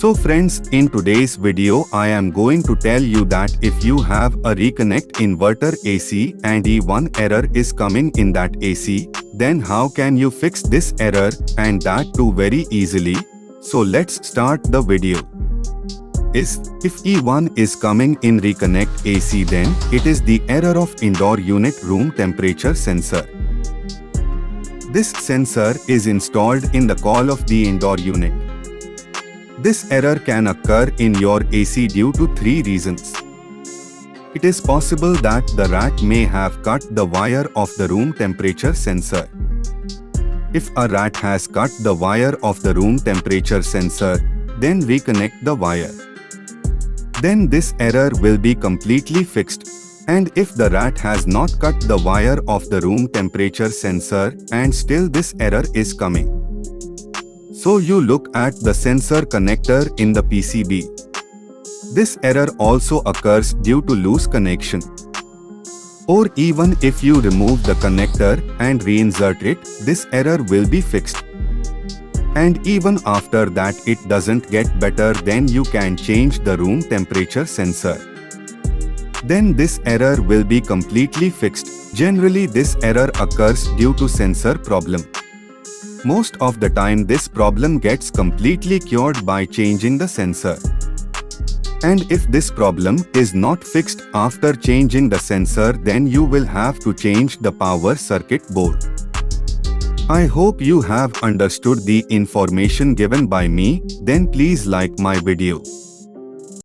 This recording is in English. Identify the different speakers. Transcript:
Speaker 1: So friends, in today's video I am going to tell you that if you have a Reconnect Inverter AC and E1 error is coming in that AC, then how can you fix this error, and that too very easily. So let's start the video. If E1 is coming in Reconnect AC, then it is the error of indoor unit room temperature sensor. This sensor is installed in the coil of the indoor unit. This error can occur in your AC due to three reasons. It is possible that the rat may have cut the wire of the room temperature sensor. If a rat has cut the wire of the room temperature sensor, then reconnect the wire. Then this error will be completely fixed. And if the rat has not cut the wire of the room temperature sensor and still this error is coming, so you look at the sensor connector in the PCB. This error also occurs due to loose connection. Or even if you remove the connector and reinsert it, this error will be fixed. And even after that it doesn't get better, then you can change the room temperature sensor. Then this error will be completely fixed. Generally this error occurs due to sensor problem. Most of the time this problem gets completely cured by changing the sensor. And if this problem is not fixed after changing the sensor, then you will have to change the power circuit board. I hope you have understood the information given by me. Then please like my video.